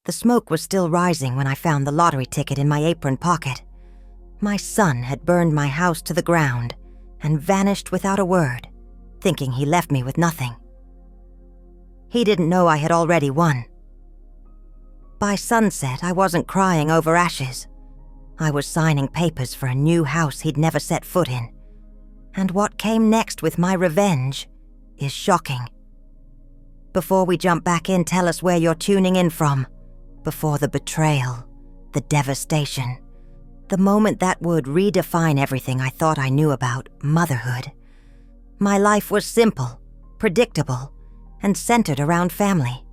The smoke was still rising when I found the lottery ticket in my apron pocket. My son had burned my house to the ground and vanished without a word, thinking he left me with nothing. He didn't know I had already won. By sunset, I wasn't crying over ashes. I was signing papers for a new house he'd never set foot in. And what came next with my revenge is shocking. Before we jump back in, tell us where you're tuning in from. Before the betrayal, the devastation, the moment that would redefine everything I thought I knew about motherhood. My life was simple, predictable, and centered around family.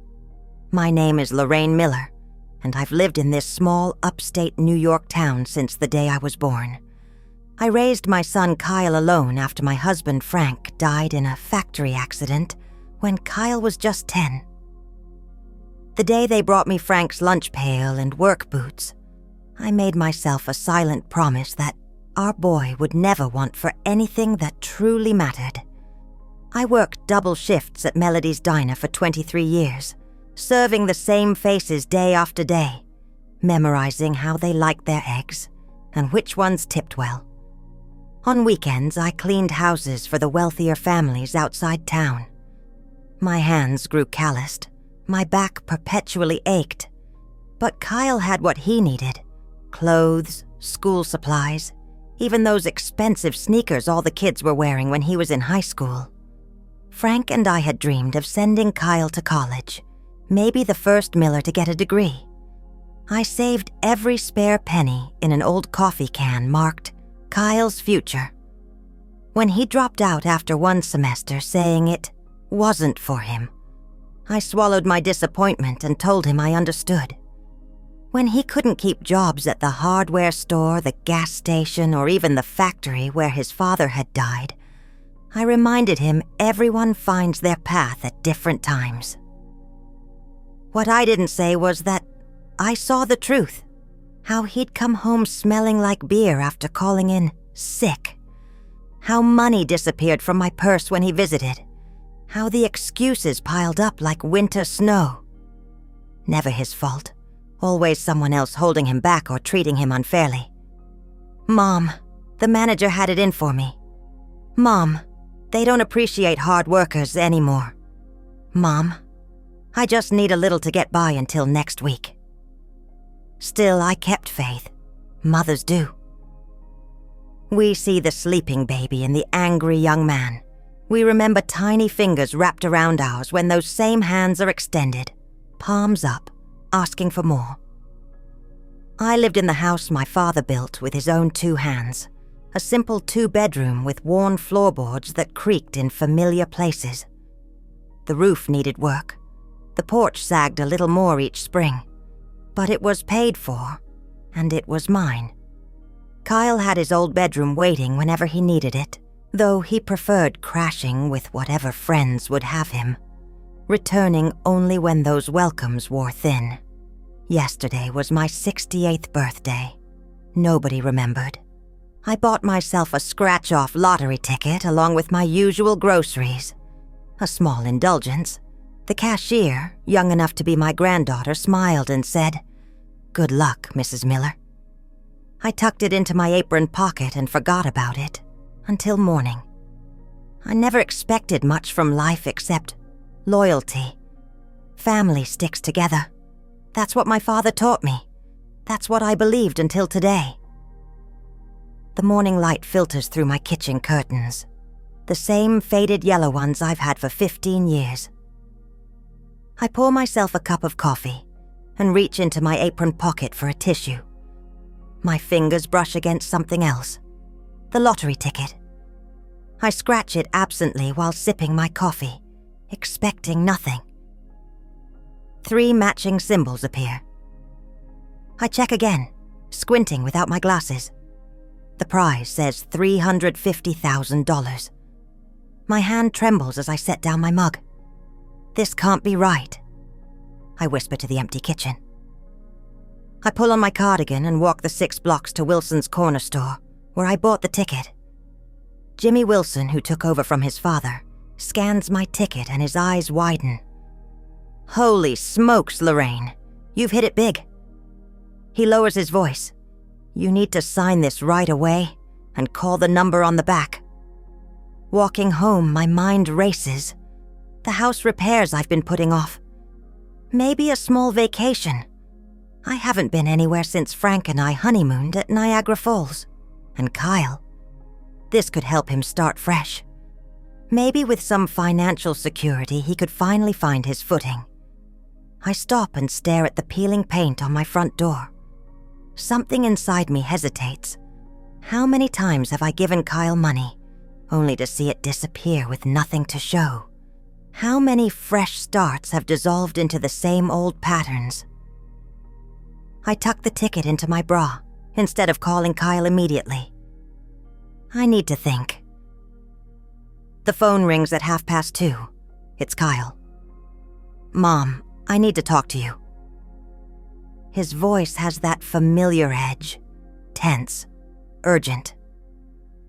My name is Lorraine Miller, and I've lived in this small upstate New York town since the day I was born. I raised my son Kyle alone after my husband Frank died in a factory accident when Kyle was just 10. The day they brought me Frank's lunch pail and work boots, I made myself a silent promise that our boy would never want for anything that truly mattered. I worked double shifts at Melody's Diner for 23 years, serving the same faces day after day, memorizing how they liked their eggs and which ones tipped well. On weekends, I cleaned houses for the wealthier families outside town. My hands grew calloused, my back perpetually ached, but Kyle had what he needed: clothes, school supplies, even those expensive sneakers all the kids were wearing when he was in high school. Frank and I had dreamed of sending Kyle to college, maybe the first Miller to get a degree. I saved every spare penny in an old coffee can marked Kyle's future. When he dropped out after one semester saying it wasn't for him, I swallowed my disappointment and told him I understood. When he couldn't keep jobs at the hardware store, the gas station, or even the factory where his father had died, I reminded him everyone finds their path at different times. What I didn't say was that I saw the truth, how he'd come home smelling like beer after calling in sick, how money disappeared from my purse when he visited, how the excuses piled up like winter snow. Never his fault, always someone else holding him back or treating him unfairly. Mom, the manager had it in for me. Mom, they don't appreciate hard workers anymore. Mom, I just need a little to get by until next week. Still, I kept faith. Mothers do. We see the sleeping baby in the angry young man. We remember tiny fingers wrapped around ours when those same hands are extended, palms up, asking for more. I lived in the house my father built with his own 2 hands, a simple 2-bedroom with worn floorboards that creaked in familiar places. The roof needed work. The porch sagged a little more each spring. But it was paid for, and it was mine. Kyle had his old bedroom waiting whenever he needed it, though he preferred crashing with whatever friends would have him, returning only when those welcomes wore thin. Yesterday was my 68th birthday. Nobody remembered. I bought myself a scratch-off lottery ticket along with my usual groceries. A small indulgence. The cashier, young enough to be my granddaughter, smiled and said, "Good luck, Mrs. Miller." I tucked it into my apron pocket and forgot about it until morning. I never expected much from life except loyalty. Family sticks together. That's what my father taught me. That's what I believed until today. The morning light filters through my kitchen curtains, the same faded yellow ones I've had for 15 years. I pour myself a cup of coffee and reach into my apron pocket for a tissue. My fingers brush against something else, the lottery ticket. I scratch it absently while sipping my coffee, expecting nothing. 3 matching symbols appear. I check again, squinting without my glasses. The prize says $350,000. My hand trembles as I set down my mug. This can't be right. I whisper to the empty kitchen. I pull on my cardigan and walk the 6 blocks to Wilson's corner store, where I bought the ticket. Jimmy Wilson, who took over from his father, scans my ticket and his eyes widen. "Holy smokes, Lorraine. You've hit it big." He lowers his voice. "You need to sign this right away and call the number on the back." Walking home, my mind races. The house repairs I've been putting off. Maybe a small vacation. I haven't been anywhere since Frank and I honeymooned at Niagara Falls. And Kyle. This could help him start fresh. Maybe with some financial security, he could finally find his footing. I stop and stare at the peeling paint on my front door. Something inside me hesitates. How many times have I given Kyle money, only to see it disappear with nothing to show? How many fresh starts have dissolved into the same old patterns? I tuck the ticket into my bra instead of calling Kyle immediately. I need to think. The phone rings at 2:30. It's Kyle. "Mom, I need to talk to you." His voice has that familiar edge. Tense. Urgent.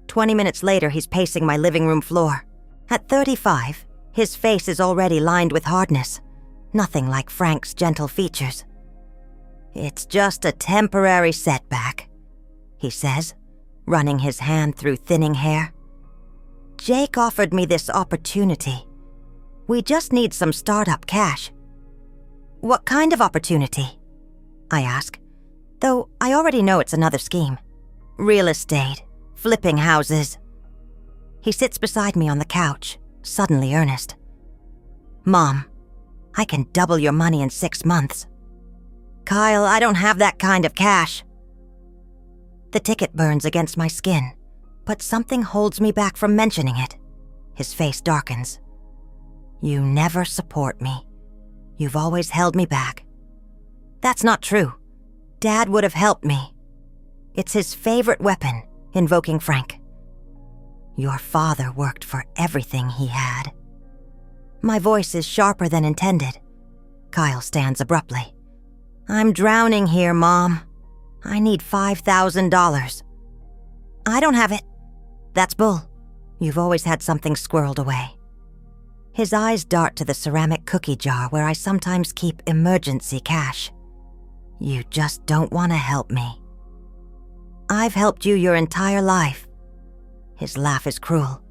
20 minutes later, he's pacing my living room floor. At 35, his face is already lined with hardness. Nothing like Frank's gentle features. "It's just a temporary setback," he says, running his hand through thinning hair. "Jake offered me this opportunity. We just need some startup cash." "What kind of opportunity?" I ask, though I already know it's another scheme. "Real estate, flipping houses." He sits beside me on the couch, suddenly earnest. "Mom, I can double your money in 6 months." "Kyle, I don't have that kind of cash." The ticket burns against my skin, but something holds me back from mentioning it. His face darkens. "You never support me. You've always held me back." "That's not true. Dad would have helped me." It's his favorite weapon, invoking Frank. "Your father worked for everything he had." My voice is sharper than intended. Kyle stands abruptly. "I'm drowning here, Mom. I need $5,000. "I don't have it." "That's bull. You've always had something squirreled away." His eyes dart to the ceramic cookie jar where I sometimes keep emergency cash. "You just don't want to help me." "I've helped you your entire life." His laugh is cruel.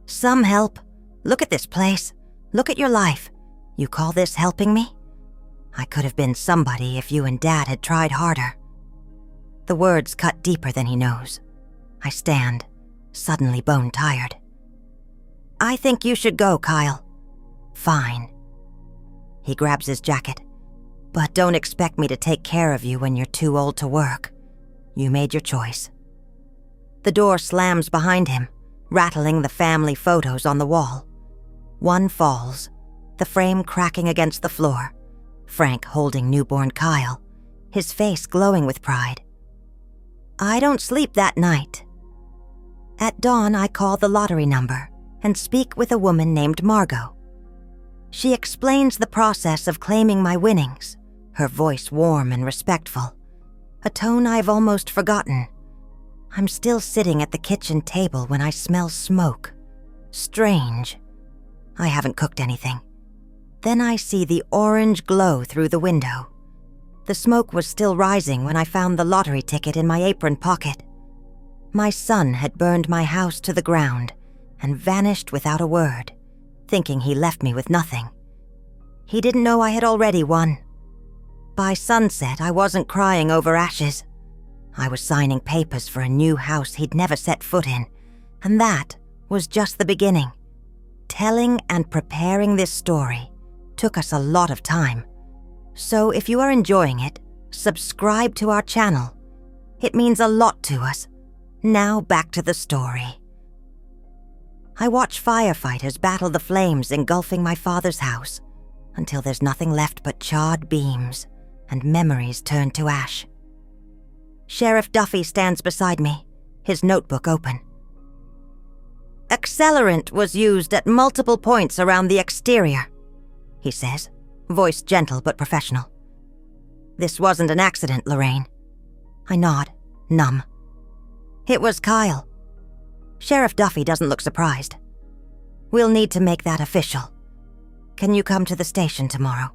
"Some help. Look at this place. Look at your life. You call this helping me? I could have been somebody if you and Dad had tried harder." The words cut deeper than he knows. I stand, suddenly bone-tired. "I think you should go, Kyle." "Fine." He grabs his jacket. "But don't expect me to take care of you when you're too old to work. You made your choice." The door slams behind him, rattling the family photos on the wall. One falls, the frame cracking against the floor. Frank holding newborn Kyle, his face glowing with pride. I don't sleep that night. At dawn, I call the lottery number and speak with a woman named Margot. She explains the process of claiming my winnings, her voice warm and respectful, a tone I've almost forgotten. I'm still sitting at the kitchen table when I smell smoke. Strange. I haven't cooked anything. Then I see the orange glow through the window. The smoke was still rising when I found the lottery ticket in my apron pocket. My son had burned my house to the ground and vanished without a word, thinking he left me with nothing. He didn't know I had already won. By sunset, I wasn't crying over ashes. I was signing papers for a new house he'd never set foot in, and that was just the beginning. Telling and preparing this story took us a lot of time. So if you are enjoying it, subscribe to our channel. It means a lot to us. Now back to the story. I watch firefighters battle the flames engulfing my father's house until there's nothing left but charred beams and memories turned to ash. Sheriff Duffy stands beside me, his notebook open. "Accelerant was used at multiple points around the exterior," he says, voice gentle but professional. "This wasn't an accident, Lorraine." I nod, numb. "It was Kyle." Sheriff Duffy doesn't look surprised. "We'll need to make that official. Can you come to the station tomorrow?"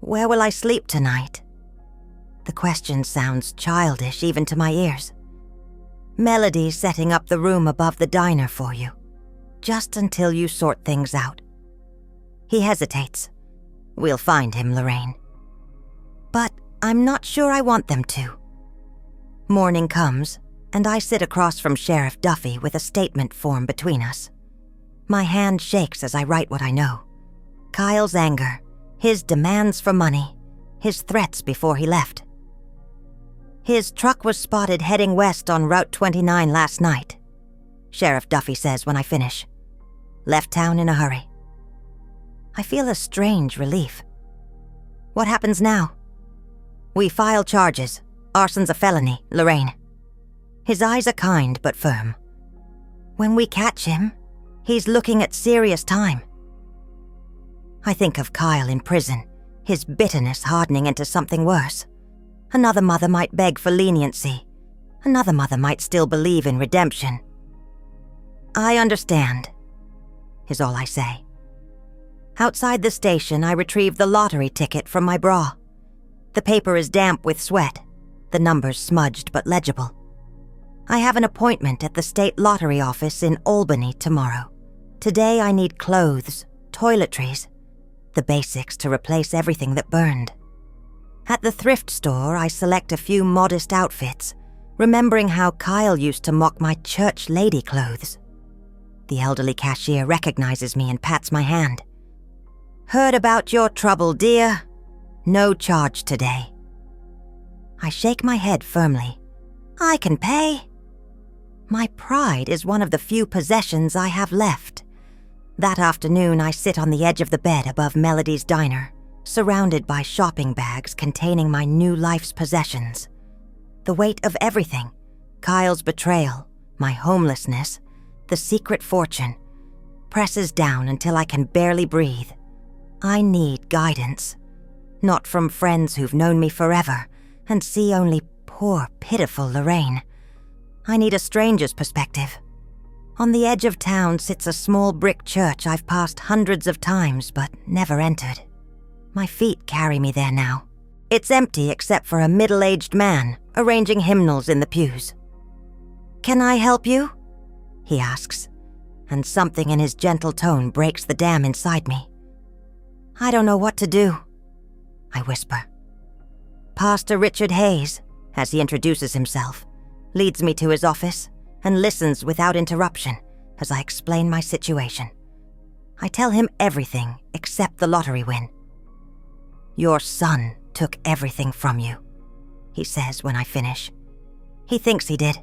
Where will I sleep tonight? The question sounds childish even to my ears. Melody's setting up the room above the diner for you, just until you sort things out. He hesitates. We'll find him, Lorraine. But I'm not sure I want them to. Morning comes, and I sit across from Sheriff Duffy with a statement form between us. My hand shakes as I write what I know. Kyle's anger, his demands for money, his threats before he left. His truck was spotted heading west on Route 29 last night, Sheriff Duffy says when I finish. Left town in a hurry. I feel a strange relief. What happens now? We file charges. Arson's a felony, Lorraine. His eyes are kind but firm. When we catch him, he's looking at serious time. I think of Kyle in prison, his bitterness hardening into something worse. Another mother might beg for leniency. Another mother might still believe in redemption. I understand, is all I say. Outside the station, I retrieve the lottery ticket from my bra. The paper is damp with sweat, the numbers smudged but legible. I have an appointment at the state lottery office in Albany tomorrow. Today I need clothes, toiletries, the basics to replace everything that burned. At the thrift store, I select a few modest outfits, remembering how Kyle used to mock my church lady clothes. The elderly cashier recognizes me and pats my hand. Heard about your trouble, dear. No charge today. I shake my head firmly. I can pay. My pride is one of the few possessions I have left. That afternoon, I sit on the edge of the bed above Melody's diner, surrounded by shopping bags containing my new life's possessions. The weight of everything, Kyle's betrayal, my homelessness, the secret fortune, presses down until I can barely breathe. I need guidance, not from friends who've known me forever and see only poor, pitiful Lorraine. I need a stranger's perspective. On the edge of town sits a small brick church I've passed hundreds of times but never entered. My feet carry me there now. It's empty except for a middle-aged man arranging hymnals in the pews. Can I help you? He asks, and something in his gentle tone breaks the dam inside me. I don't know what to do, I whisper. Pastor Richard Hayes, as he introduces himself, leads me to his office and listens without interruption as I explain my situation. I tell him everything except the lottery win. Your son took everything from you, he says when I finish. He thinks he did.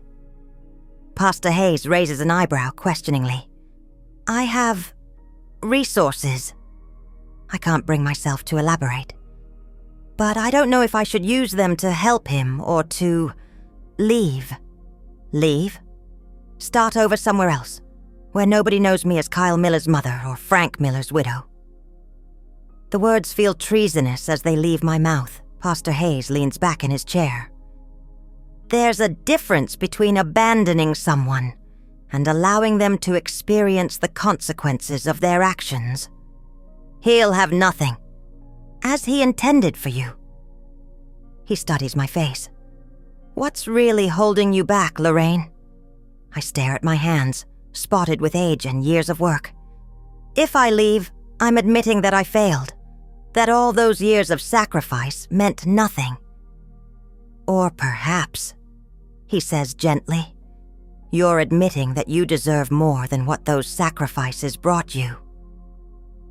Pastor Hayes raises an eyebrow questioningly. I have resources. I can't bring myself to elaborate. But I don't know if I should use them to help him or to leave. Leave? Start over somewhere else, where nobody knows me as Kyle Miller's mother or Frank Miller's widow. The words feel treasonous as they leave my mouth. Pastor Hayes leans back in his chair. There's a difference between abandoning someone and allowing them to experience the consequences of their actions. He'll have nothing, as he intended for you. He studies my face. What's really holding you back, Lorraine? I stare at my hands, spotted with age and years of work. If I leave, I'm admitting that I failed, that all those years of sacrifice meant nothing. Or perhaps, he says gently, you're admitting that you deserve more than what those sacrifices brought you.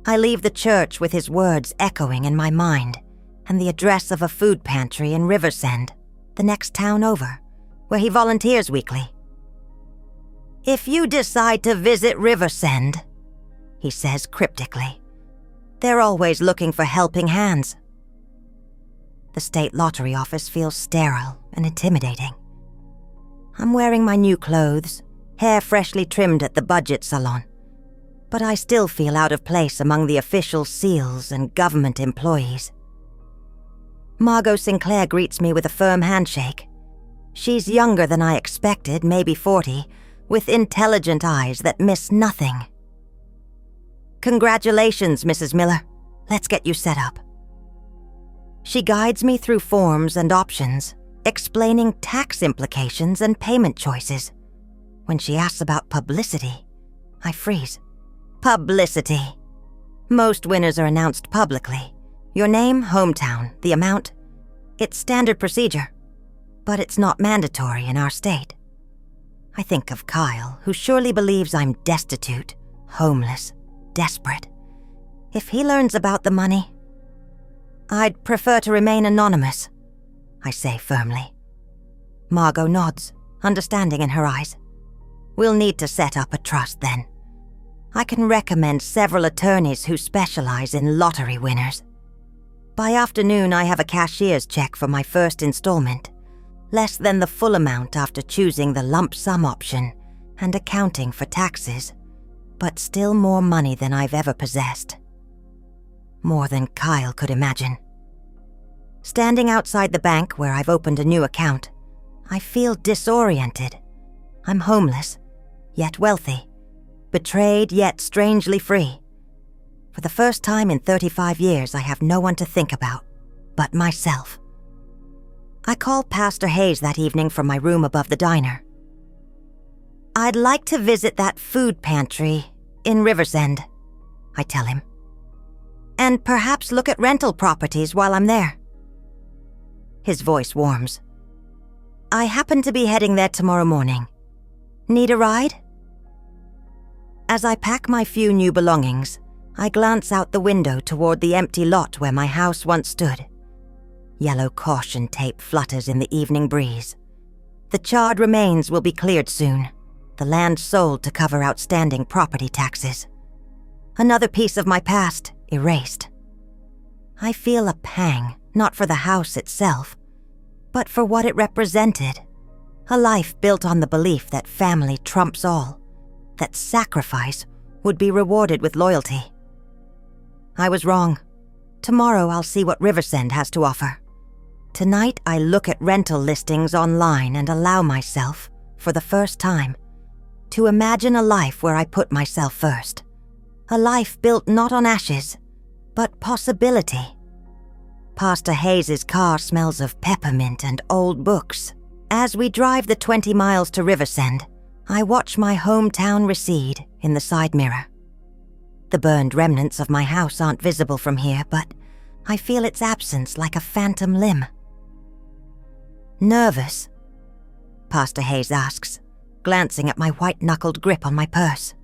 I leave the church with his words echoing in my mind and the address of a food pantry in Riversend, the next town over, where he volunteers weekly. If you decide to visit Riversend, he says cryptically, they're always looking for helping hands. The state lottery office feels sterile and intimidating. I'm wearing my new clothes, hair freshly trimmed at the budget salon, but I still feel out of place among the official seals and government employees. Margot Sinclair greets me with a firm handshake. She's younger than I expected, maybe 40, with intelligent eyes that miss nothing. Congratulations, Mrs. Miller. Let's get you set up. She guides me through forms and options, explaining tax implications and payment choices. When she asks about publicity, I freeze. Publicity. Most winners are announced publicly. Your name, hometown, the amount. It's standard procedure. But it's not mandatory in our state. I think of Kyle, who surely believes I'm destitute, homeless, desperate. If he learns about the money, I'd prefer to remain anonymous, I say firmly. Margot nods, understanding in her eyes. We'll need to set up a trust then. I can recommend several attorneys who specialize in lottery winners. By afternoon, I have a cashier's check for my first installment, less than the full amount after choosing the lump sum option and accounting for taxes, but still more money than I've ever possessed. More than Kyle could imagine. Standing outside the bank where I've opened a new account, I feel disoriented. I'm homeless, yet wealthy, betrayed yet strangely free. For the first time in 35 years, I have no one to think about but myself. I call Pastor Hayes that evening from my room above the diner. I'd like to visit that food pantry in Riversend, I tell him. And perhaps look at rental properties while I'm there. His voice warms. I happen to be heading there tomorrow morning. Need a ride? As I pack my few new belongings, I glance out the window toward the empty lot where my house once stood. Yellow caution tape flutters in the evening breeze. The charred remains will be cleared soon, the land sold to cover outstanding property taxes. Another piece of my past erased. I feel a pang, not for the house itself, but for what it represented. A life built on the belief that family trumps all, that sacrifice would be rewarded with loyalty. I was wrong. Tomorrow I'll see what Riversend has to offer. Tonight I look at rental listings online and allow myself, for the first time, to imagine a life where I put myself first. A life built not on ashes, but possibility. Pastor Hayes' car smells of peppermint and old books. As we drive the 20 miles to Riversend, I watch my hometown recede in the side mirror. The burned remnants of my house aren't visible from here, but I feel its absence like a phantom limb. Nervous? Pastor Hayes asks, glancing at my white-knuckled grip on my purse.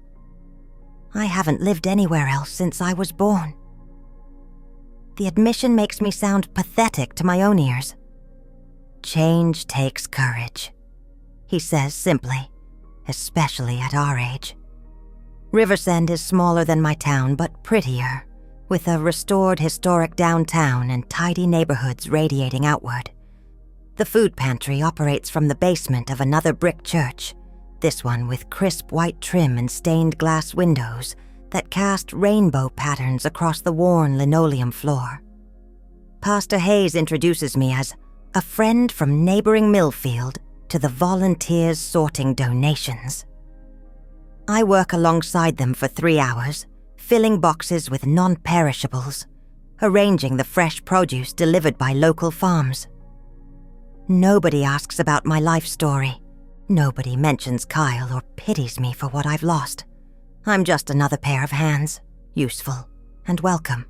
I haven't lived anywhere else since I was born. The admission makes me sound pathetic to my own ears. Change takes courage, he says simply, especially at our age. Riversend is smaller than my town, but prettier, with a restored historic downtown and tidy neighborhoods radiating outward. The food pantry operates from the basement of another brick church, this one with crisp white trim and stained glass windows that cast rainbow patterns across the worn linoleum floor. Pastor Hayes introduces me as a friend from neighboring Millfield to the volunteers sorting donations. I work alongside them for 3 hours, filling boxes with non-perishables, arranging the fresh produce delivered by local farms. Nobody asks about my life story. Nobody mentions Kyle or pities me for what I've lost. I'm just another pair of hands, useful and welcome.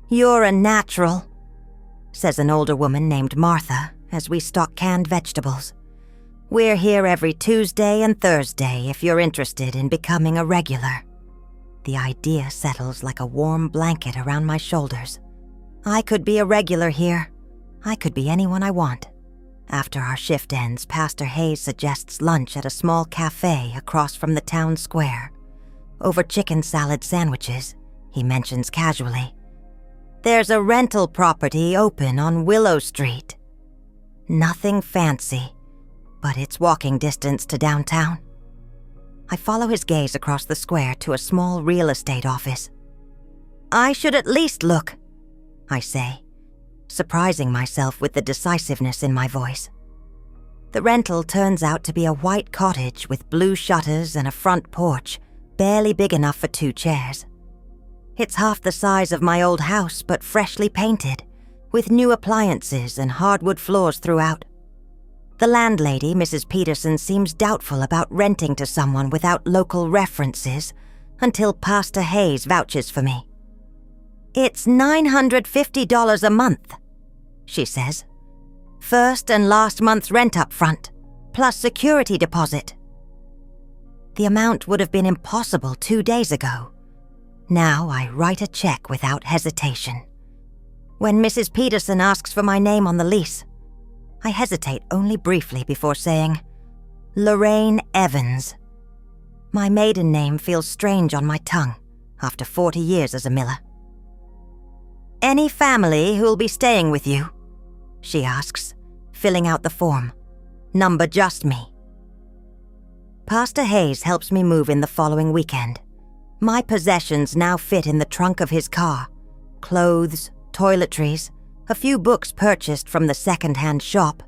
You're a natural, says an older woman named Martha as we stock canned vegetables. We're here every Tuesday and Thursday if you're interested in becoming a regular. The idea settles like a warm blanket around my shoulders. I could be a regular here. I could be anyone I want. After our shift ends, Pastor Hayes suggests lunch at a small cafe across from the town square. Over chicken salad sandwiches, he mentions casually, "There's a rental property open on Willow Street." Nothing fancy, but it's walking distance to downtown. I follow his gaze across the square to a small real estate office. I should at least look, I say, surprising myself with the decisiveness in my voice. The rental turns out to be a white cottage with blue shutters and a front porch, barely big enough for 2 chairs. It's half the size of my old house, but freshly painted, with new appliances and hardwood floors throughout. The landlady, Mrs. Peterson, seems doubtful about renting to someone without local references until Pastor Hayes vouches for me. "It's $950 a month," she says. "First and last month's rent up front, plus security deposit." The amount would have been impossible 2 days ago. Now I write a check without hesitation. When Mrs. Peterson asks for my name on the lease, I hesitate only briefly before saying, "Lorraine Evans." My maiden name feels strange on my tongue after 40 years as a miller. "Any family who'll be staying with you?" she asks, filling out the form. "Number just me." Pastor Hayes helps me move in the following weekend. My possessions now fit in the trunk of his car. Clothes, toiletries, a few books purchased from the second-hand shop,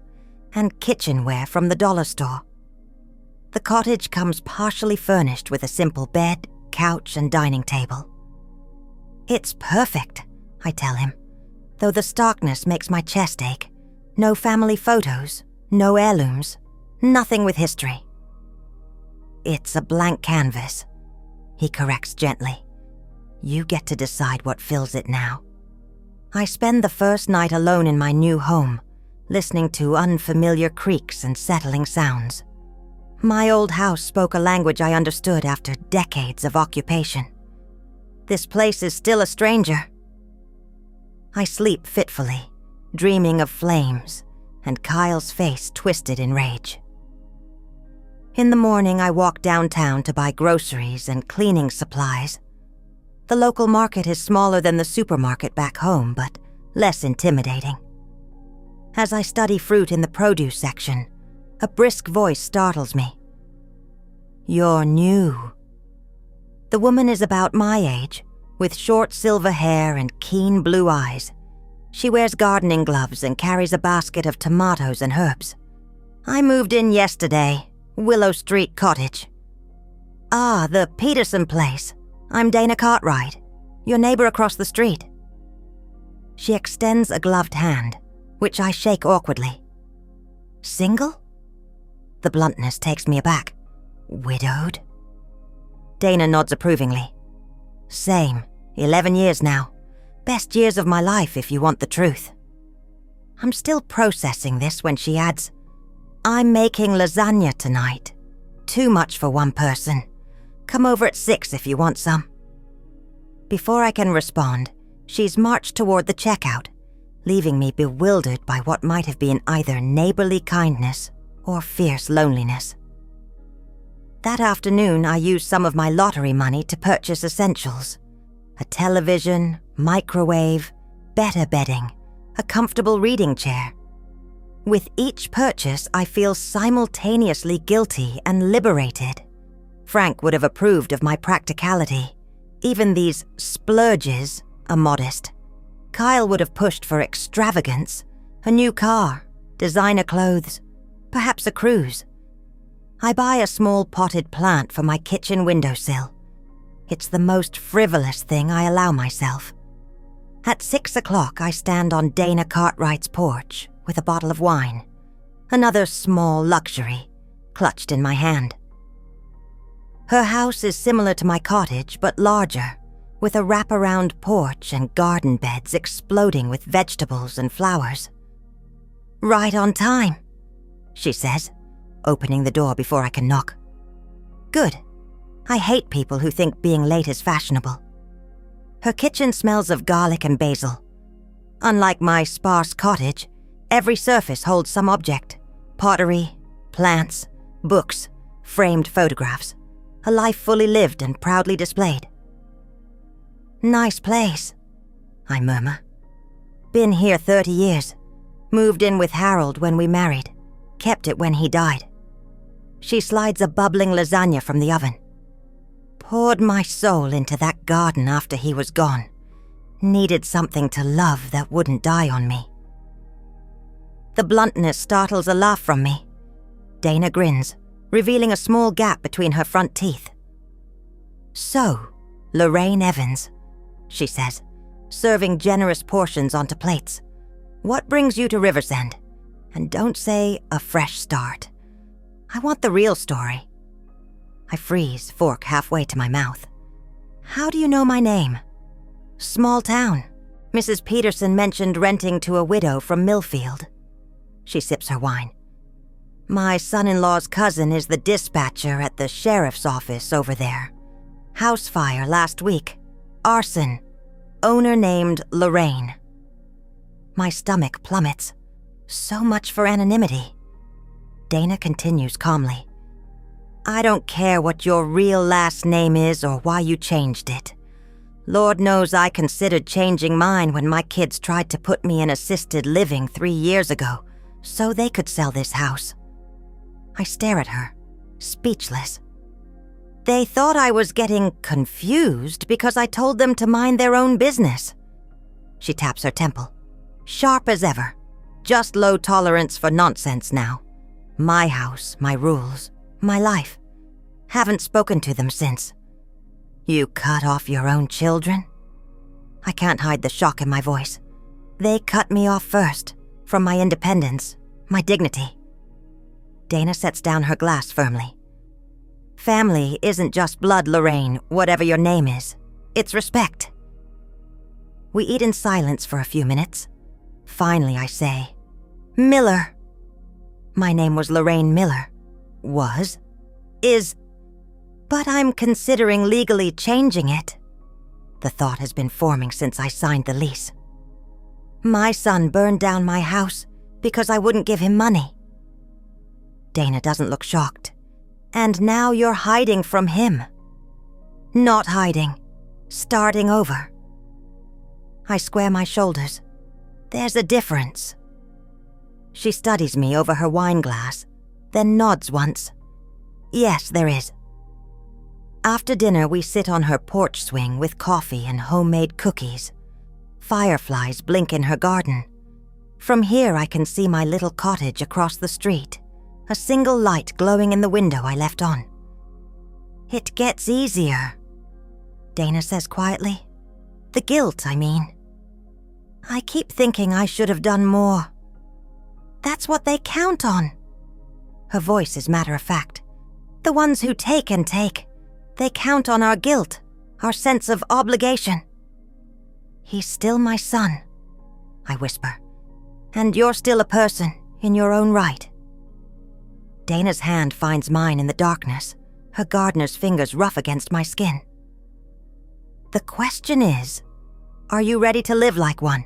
and kitchenware from the dollar store. The cottage comes partially furnished with a simple bed, couch, and dining table. "It's perfect," I tell him, though the starkness makes my chest ache. No family photos, no heirlooms, nothing with history. "It's a blank canvas," he corrects gently. "You get to decide what fills it now." I spend the first night alone in my new home, listening to unfamiliar creaks and settling sounds. My old house spoke a language I understood after decades of occupation. This place is still a stranger. I sleep fitfully, dreaming of flames and Kyle's face twisted in rage. In the morning, I walk downtown to buy groceries and cleaning supplies. The local market is smaller than the supermarket back home, but less intimidating. As I study fruit in the produce section, a brisk voice startles me. "You're new." The woman is about my age, with short silver hair and keen blue eyes. She wears gardening gloves and carries a basket of tomatoes and herbs. "I moved in yesterday, Willow Street Cottage." "Ah, the Peterson place. I'm Dana Cartwright, your neighbor across the street." She extends a gloved hand, which I shake awkwardly. "Single?" The bluntness takes me aback. "Widowed?" Dana nods approvingly. "Same, 11 years now. Best years of my life if you want the truth." I'm still processing this when she adds, "I'm making lasagna tonight. Too much for one person. Come over at 6 if you want some." Before I can respond, she's marched toward the checkout, leaving me bewildered by what might have been either neighborly kindness or fierce loneliness. That afternoon, I used some of my lottery money to purchase essentials: a television, microwave, better bedding, a comfortable reading chair. With each purchase, I feel simultaneously guilty and liberated. Frank would have approved of my practicality. Even these splurges are modest. Kyle would have pushed for extravagance: a new car, designer clothes, perhaps a cruise. I buy a small potted plant for my kitchen windowsill. It's the most frivolous thing I allow myself. At 6 o'clock, I stand on Dana Cartwright's porch with a bottle of wine, another small luxury, clutched in my hand. Her house is similar to my cottage, but larger, with a wraparound porch and garden beds exploding with vegetables and flowers. "Right on time," she says, opening the door before I can knock. Good. I hate people who think being late is fashionable. Her kitchen smells of garlic and basil. Unlike my sparse cottage, every surface holds some object: pottery, plants, books, framed photographs. A life fully lived and proudly displayed. "Nice place," I murmur. "Been here 30 years. Moved in with Harold when we married. Kept it when he died." She slides a bubbling lasagna from the oven. "Poured my soul into that garden after he was gone. Needed something to love that wouldn't die on me." The bluntness startles a laugh from me. Dana grins, revealing a small gap between her front teeth. "So, Lorraine Evans," she says, serving generous portions onto plates. What brings you to Riversend? And don't say a fresh start. I want the real story. I freeze, fork halfway to my mouth. How do you know my name? Small town. Mrs. Peterson mentioned renting to a widow from Millfield. She sips her wine. My son-in-law's cousin is the dispatcher at the sheriff's office over there. House fire last week. Arson. Owner named Lorraine. My stomach plummets. So much for anonymity. Dana continues calmly. I don't care what your real last name is or why you changed it. Lord knows I considered changing mine when my kids tried to put me in assisted living 3 years ago, so they could sell this house. I stare at her, speechless. They thought I was getting confused because I told them to mind their own business. She taps her temple. Sharp as ever. Just low tolerance for nonsense now. My house, my rules, my life. Haven't spoken to them since. You cut off your own children? I can't hide the shock in my voice. They cut me off first, from my independence, my dignity. Dana sets down her glass firmly. Family isn't just blood, Lorraine, whatever your name is. It's respect. We eat in silence for a few minutes. Finally, I say, Miller. My name was Lorraine Miller. Was. Is. But I'm considering legally changing it. The thought has been forming since I signed the lease. My son burned down my house because I wouldn't give him money. Dana doesn't look shocked. And now you're hiding from him. Not hiding. Starting over. I square my shoulders. There's a difference. She studies me over her wine glass, then nods once. Yes, there is. After dinner, we sit on her porch swing with coffee and homemade cookies. Fireflies blink in her garden. From here, I can see my little cottage across the street, a single light glowing in the window I left on. It gets easier, Dana says quietly. The guilt, I mean. I keep thinking I should have done more. That's what they count on. Her voice is matter-of-fact. The ones who take and take. They count on our guilt, our sense of obligation. He's still my son, I whisper. And you're still a person in your own right. Dana's hand finds mine in the darkness, her gardener's fingers rough against my skin. The question is, are you ready to live like one?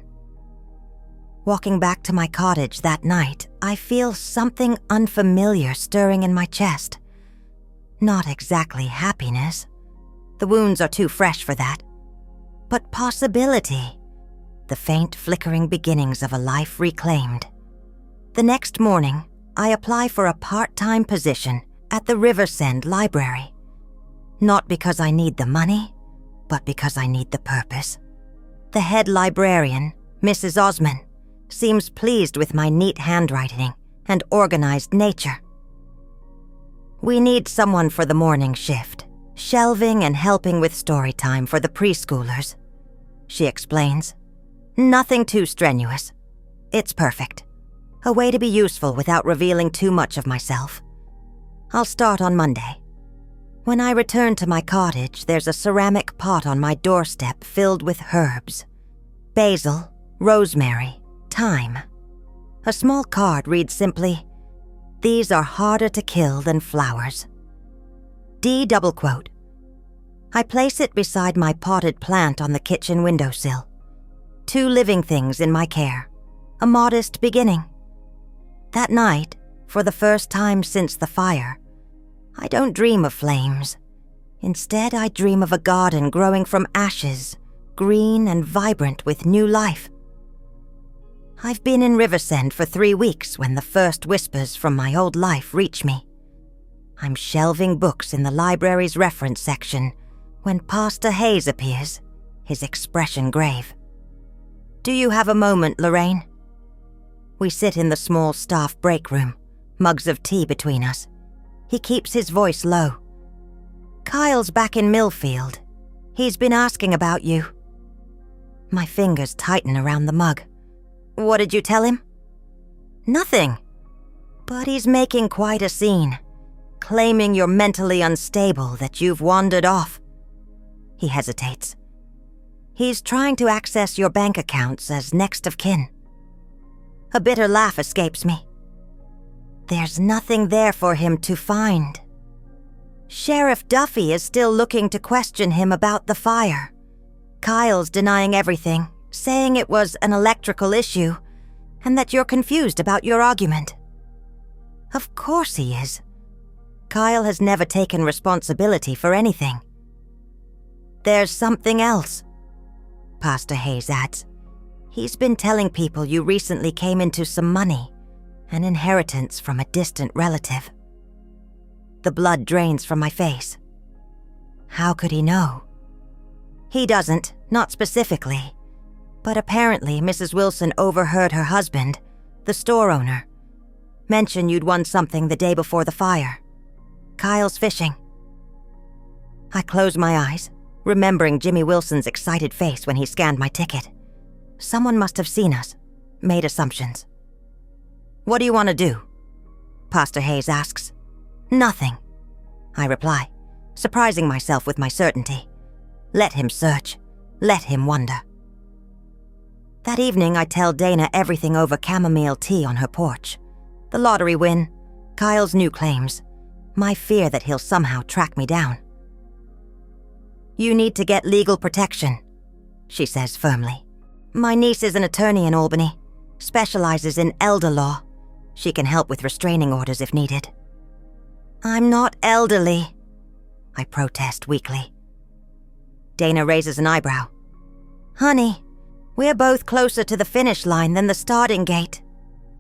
Walking back to my cottage that night, I feel something unfamiliar stirring in my chest. Not exactly happiness. The wounds are too fresh for that. But possibility. The faint flickering beginnings of a life reclaimed. The next morning, I apply for a part-time position at the Riversend Library. Not because I need the money, but because I need the purpose. The head librarian, Mrs. Osman, seems pleased with my neat handwriting and organized nature. We need someone for the morning shift, shelving and helping with story time for the preschoolers, she explains. Nothing too strenuous. It's perfect. A way to be useful without revealing too much of myself. I'll start on Monday. When I return to my cottage, there's a ceramic pot on my doorstep filled with herbs. Basil, rosemary, thyme. A small card reads simply, "These are harder to kill than flowers." D double quote. I place it beside my potted plant on the kitchen windowsill. 2 living things in my care. A modest beginning. That night, for the first time since the fire, I don't dream of flames. Instead, I dream of a garden growing from ashes, green and vibrant with new life. I've been in Riversend for 3 weeks when the first whispers from my old life reach me. I'm shelving books in the library's reference section when Pastor Hayes appears, his expression grave. "Do you have a moment, Lorraine?" We sit in the small staff break room, mugs of tea between us. He keeps his voice low. "Kyle's back in Millfield. He's been asking about you." My fingers tighten around the mug. What did you tell him? Nothing. But he's making quite a scene, claiming you're mentally unstable, that you've wandered off. He hesitates. He's trying to access your bank accounts as next of kin. A bitter laugh escapes me. There's nothing there for him to find. Sheriff Duffy is still looking to question him about the fire. Kyle's denying everything, saying it was an electrical issue, and that you're confused about your argument. Of course he is. Kyle has never taken responsibility for anything. There's something else, Pastor Hayes adds. He's been telling people you recently came into some money, an inheritance from a distant relative. The blood drains from my face. How could he know? He doesn't, not specifically. But apparently Mrs. Wilson overheard her husband, the store owner, mention you'd won something the day before the fire. Kyle's fishing. I close my eyes, remembering Jimmy Wilson's excited face when he scanned my ticket. Someone must have seen us, made assumptions. What do you want to do? Pastor Hayes asks. Nothing, I reply, surprising myself with my certainty. Let him search. Let him wonder. That evening, I tell Dana everything over chamomile tea on her porch. The lottery win, Kyle's new claims, my fear that he'll somehow track me down. You need to get legal protection, she says firmly. My niece is an attorney in Albany, specializes in elder law. She can help with restraining orders if needed. I'm not elderly, I protest weakly. Dana raises an eyebrow. Honey, we're both closer to the finish line than the starting gate.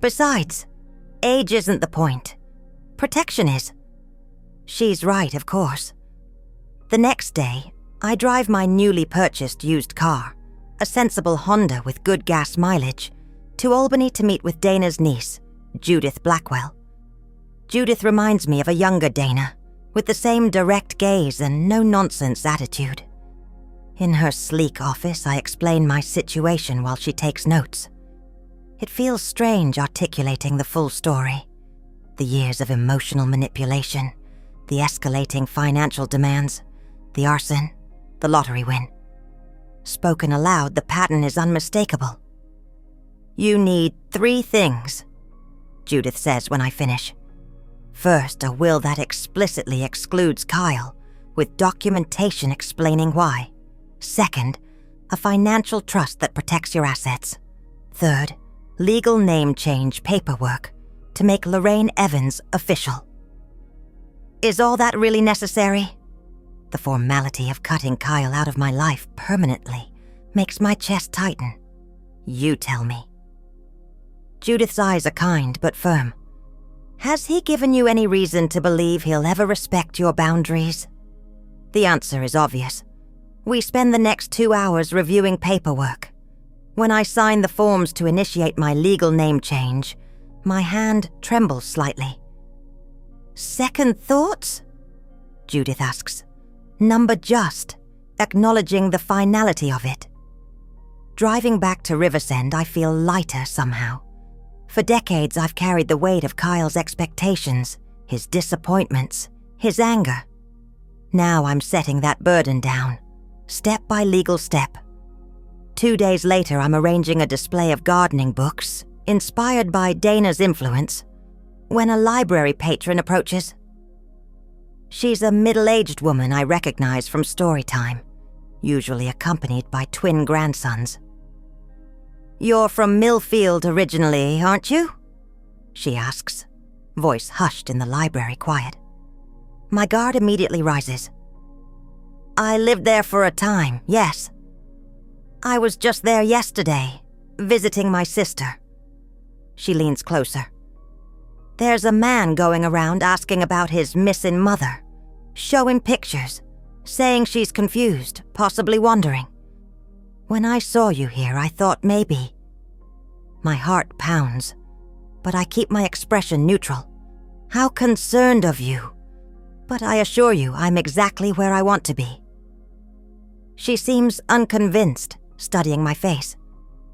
Besides, age isn't the point. Protection is. She's right, of course. The next day, I drive my newly purchased used car, a sensible Honda with good gas mileage, to Albany to meet with Dana's niece, Judith Blackwell. Judith reminds me of a younger Dana, with the same direct gaze and no-nonsense attitude. In her sleek office, I explain my situation while she takes notes. It feels strange articulating the full story. The years of emotional manipulation, the escalating financial demands, the arson, the lottery win. Spoken aloud, the pattern is unmistakable. You need 3 things, Judith says when I finish. First, a will that explicitly excludes Kyle, with documentation explaining why. Second, a financial trust that protects your assets. Third, legal name change paperwork to make Lorraine Evans official. Is all that really necessary? The formality of cutting Kyle out of my life permanently makes my chest tighten. You tell me. Judith's eyes are kind but firm. Has he given you any reason to believe he'll ever respect your boundaries? The answer is obvious. We spend the next 2 hours reviewing paperwork. When I sign the forms to initiate my legal name change, my hand trembles slightly. Second thoughts? Judith asks. Number just, acknowledging the finality of it. Driving back to Riversend, I feel lighter somehow. For decades, I've carried the weight of Kyle's expectations, his disappointments, his anger. Now I'm setting that burden down, step by legal step. 2 days later, I'm arranging a display of gardening books, inspired by Dana's influence, when a library patron approaches. She's a middle-aged woman I recognize from story time, usually accompanied by twin grandsons. You're from Millfield originally, aren't you? She asks, voice hushed in the library quiet. My guard immediately rises. I lived there for a time, yes. I was just there yesterday, visiting my sister. She leans closer. There's a man going around asking about his missing mother, showing pictures, saying she's confused, possibly wondering. When I saw you here, I thought maybe. My heart pounds, but I keep my expression neutral. How concerned of you. But I assure you, I'm exactly where I want to be. She seems unconvinced, studying my face.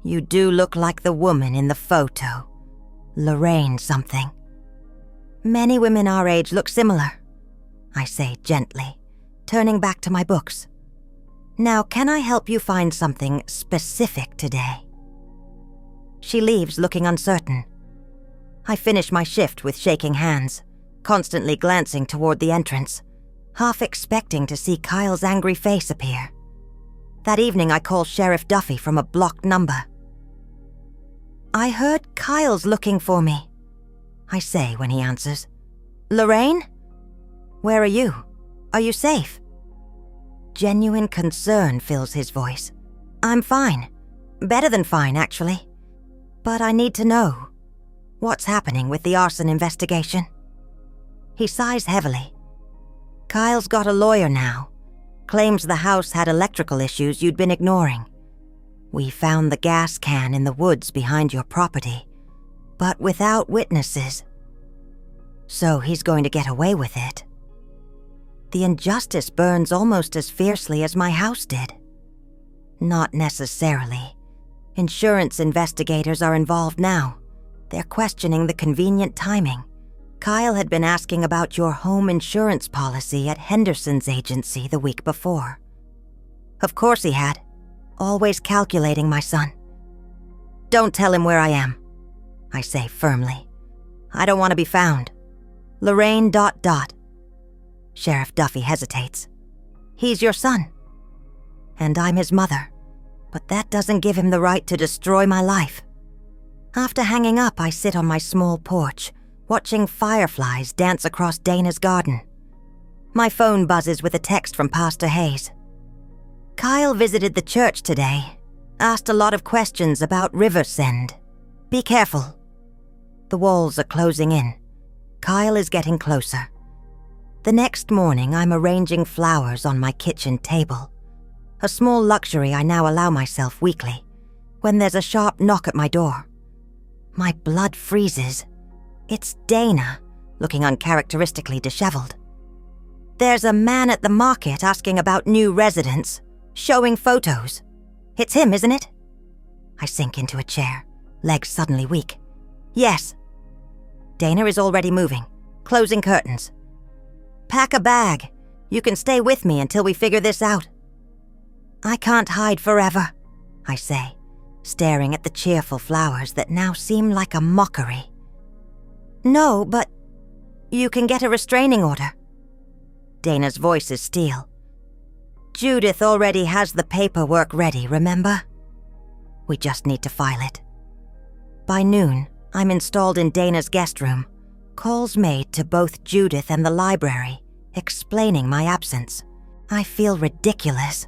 You do look like the woman in the photo. Lorraine something. Many women our age look similar, I say gently, turning back to my books. Now, can I help you find something specific today? She leaves looking uncertain. I finish my shift with shaking hands, constantly glancing toward the entrance, half expecting to see Kyle's angry face appear. That evening I call Sheriff Duffy from a blocked number. I heard Kyle's looking for me, I say when he answers. Lorraine? Where are you? Are you safe? Genuine concern fills his voice. I'm fine. Better than fine, actually. But I need to know. What's happening with the arson investigation? He sighs heavily. Kyle's got a lawyer now. Claims the house had electrical issues you'd been ignoring. We found the gas can in the woods behind your property, but without witnesses. So he's going to get away with it. The injustice burns almost as fiercely as my house did. Not necessarily. Insurance investigators are involved now. They're questioning the convenient timing. Kyle had been asking about your home insurance policy at Henderson's agency the week before. Of course he had. Always calculating, my son. Don't tell him where I am, I say firmly. I don't want to be found. Lorraine ... Sheriff Duffy hesitates. He's your son. And I'm his mother, but that doesn't give him the right to destroy my life. After hanging up, I sit on my small porch, watching fireflies dance across Dana's garden. My phone buzzes with a text from Pastor Hayes. Kyle visited the church today, asked a lot of questions about Riversend. Be careful. The walls are closing in. Kyle is getting closer. The next morning, I'm arranging flowers on my kitchen table. A small luxury I now allow myself weekly, when there's a sharp knock at my door. My blood freezes. It's Dana, looking uncharacteristically disheveled. There's a man at the market asking about new residents, showing photos. It's him, isn't it? I sink into a chair, legs suddenly weak. Yes. Dana is already moving, closing curtains. Pack a bag. You can stay with me until we figure this out. I can't hide forever, I say, staring at the cheerful flowers that now seem like a mockery. No, but you can get a restraining order. Dana's voice is steel. Judith already has the paperwork ready, remember? We just need to file it. By noon, I'm installed in Dana's guest room. Calls made to both Judith and the library, explaining my absence. I feel ridiculous.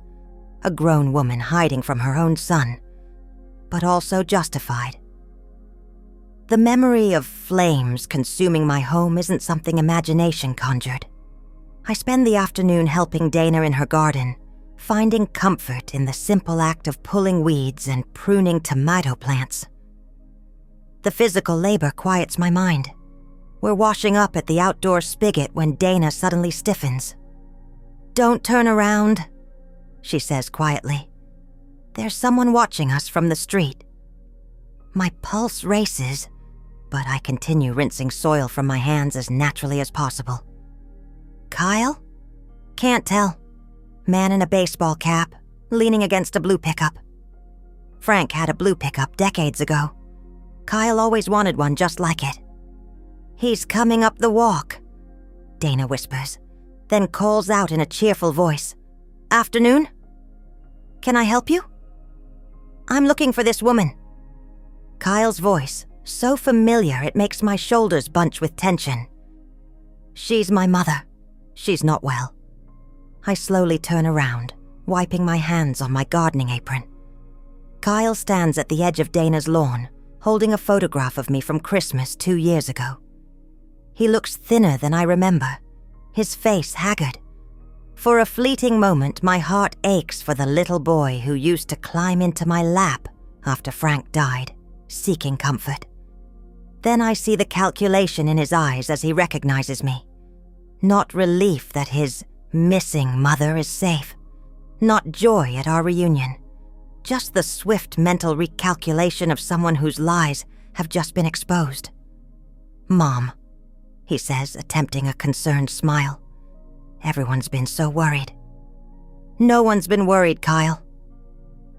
A grown woman hiding from her own son, but also justified. The memory of flames consuming my home isn't something imagination conjured. I spend the afternoon helping Dana in her garden, finding comfort in the simple act of pulling weeds and pruning tomato plants. The physical labor quiets my mind. We're washing up at the outdoor spigot when Dana suddenly stiffens. Don't turn around, she says quietly. There's someone watching us from the street. My pulse races, but I continue rinsing soil from my hands as naturally as possible. Kyle? Can't tell. Man in a baseball cap, leaning against a blue pickup. Frank had a blue pickup decades ago. Kyle always wanted one just like it. He's coming up the walk, Dana whispers, then calls out in a cheerful voice. Afternoon? Can I help you? I'm looking for this woman. Kyle's voice, so familiar it makes my shoulders bunch with tension. She's my mother. She's not well. I slowly turn around, wiping my hands on my gardening apron. Kyle stands at the edge of Dana's lawn, holding a photograph of me from Christmas 2 years ago. He looks thinner than I remember, his face haggard. For a fleeting moment, my heart aches for the little boy who used to climb into my lap after Frank died, seeking comfort. Then I see the calculation in his eyes as he recognizes me. Not relief that his missing mother is safe. Not joy at our reunion. Just the swift mental recalculation of someone whose lies have just been exposed. "Mom," he says, attempting a concerned smile. "Everyone's been so worried." "No one's been worried, Kyle."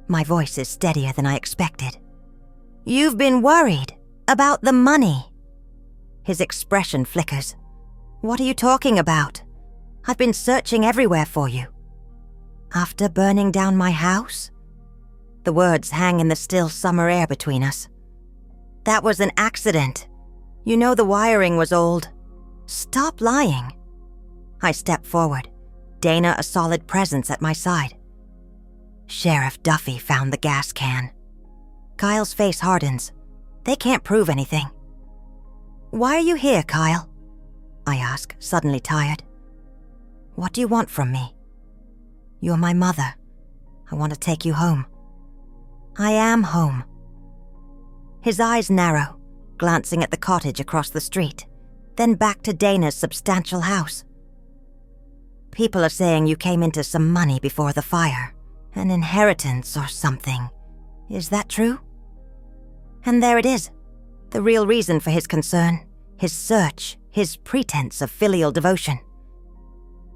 My voice is steadier than I expected. "You've been worried about the money." His expression flickers. "What are you talking about? I've been searching everywhere for you." "After burning down my house?" The words hang in the still summer air between us. "That was an accident. You know the wiring was old. Stop lying." I step forward, Dana a solid presence at my side. "Sheriff Duffy found the gas can." Kyle's face hardens. "They can't prove anything." "Why are you here, Kyle?" I ask, suddenly tired. "What do you want from me?" "You're my mother. I want to take you home." "I am home." His eyes narrow, glancing at the cottage across the street, then back to Dana's substantial house. "People are saying you came into some money before the fire, an inheritance or something. Is that true?" And there it is, the real reason for his concern, his search, his pretense of filial devotion.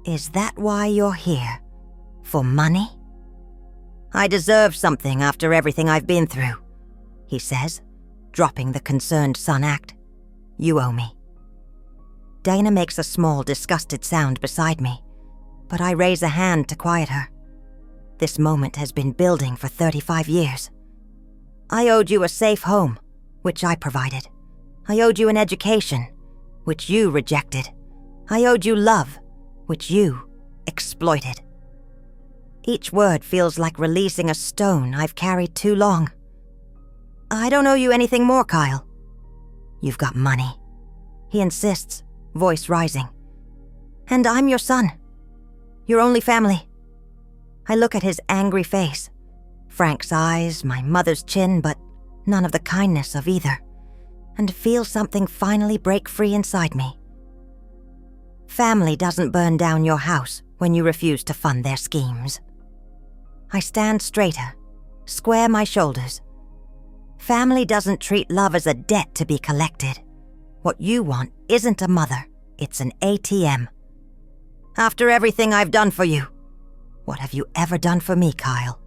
"Is that why you're here? For money?" "I deserve something after everything I've been through," he says, dropping the concerned son act. "You owe me." Dana makes a small, disgusted sound beside me, but I raise a hand to quiet her. This moment has been building for 35 years. "I owed you a safe home, which I provided. I owed you an education, which you rejected. I owed you love, which you exploited." Each word feels like releasing a stone I've carried too long. "I don't owe you anything more, Kyle." "You've got money," he insists, voice rising. "And I'm your son. Your only family." I look at his angry face, Frank's eyes, my mother's chin, but none of the kindness of either, and feel something finally break free inside me. Family doesn't burn down your house when you refuse to fund their schemes. I stand straighter, square my shoulders. Family doesn't treat love as a debt to be collected. What you want isn't a mother, it's an ATM. "After everything I've done for you, what have you ever done for me, Kyle?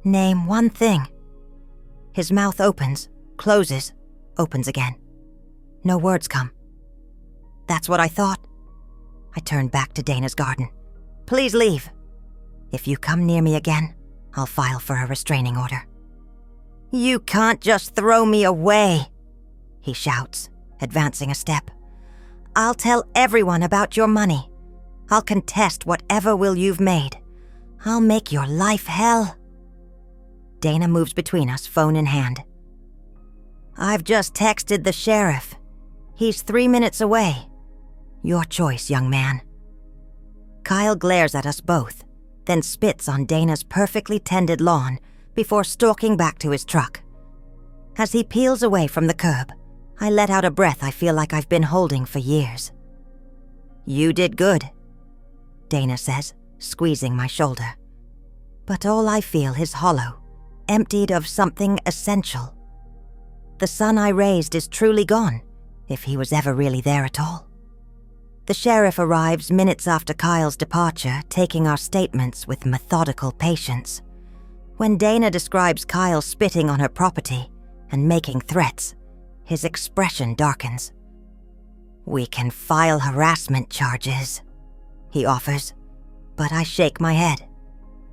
Name one thing." His mouth opens, closes, opens again. No words come. "That's what I thought." I turn back to Dana's garden. "Please leave. If you come near me again, I'll file for a restraining order." "You can't just throw me away," he shouts, advancing a step. "I'll tell everyone about your money. I'll contest whatever will you've made. I'll make your life hell." Dana moves between us, phone in hand. "I've just texted the sheriff. He's 3 minutes away. Your choice, young man." Kyle glares at us both, then spits on Dana's perfectly tended lawn before stalking back to his truck. As he peels away from the curb, I let out a breath I feel like I've been holding for years. "You did good," Dana says, squeezing my shoulder. But all I feel is hollow, emptied of something essential. The son I raised is truly gone, if he was ever really there at all. The sheriff arrives minutes after Kyle's departure, taking our statements with methodical patience. When Dana describes Kyle spitting on her property and making threats, his expression darkens. "We can file harassment charges," he offers, but I shake my head.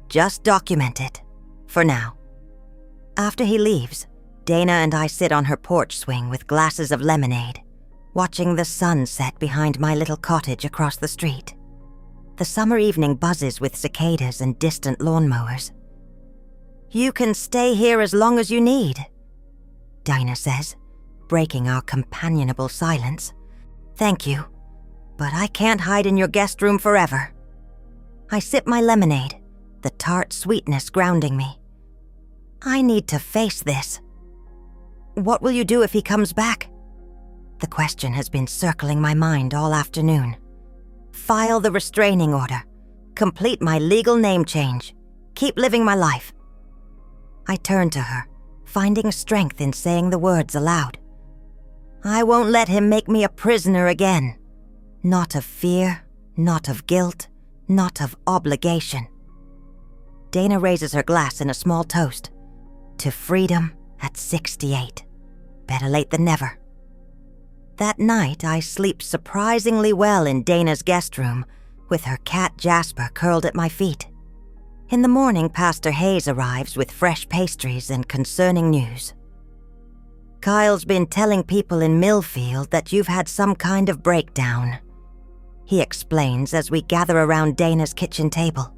"Just document it, for now." After he leaves, Dana and I sit on her porch swing with glasses of lemonade, watching the sun set behind my little cottage across the street. The summer evening buzzes with cicadas and distant lawnmowers. "You can stay here as long as you need," Dinah says, breaking our companionable silence. "Thank you, but I can't hide in your guest room forever." I sip my lemonade, the tart sweetness grounding me. I need to face this. "What will you do if he comes back?" The question has been circling my mind all afternoon. File the restraining order, complete my legal name change, keep living my life. I turn to her, finding strength in saying the words aloud. I won't let him make me a prisoner again. Not of fear, not of guilt, not of obligation. Dana raises her glass in a small toast. To freedom at 68. Better late than never. That night, I sleep surprisingly well in Dana's guest room, with her cat Jasper curled at my feet. In the morning, Pastor Hayes arrives with fresh pastries and concerning news. Kyle's been telling people in Millfield that you've had some kind of breakdown, he explains as we gather around Dana's kitchen table.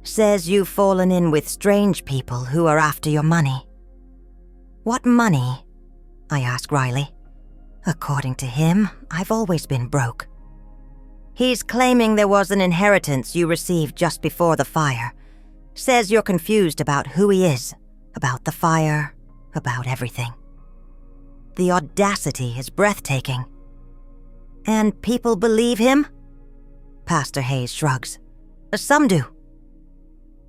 Says you've fallen in with strange people who are after your money. What money? I ask Riley. According to him, I've always been broke. He's claiming there was an inheritance you received just before the fire. Says you're confused about who he is, about the fire, about everything. The audacity is breathtaking. And people believe him? Pastor Hayes shrugs. Some do.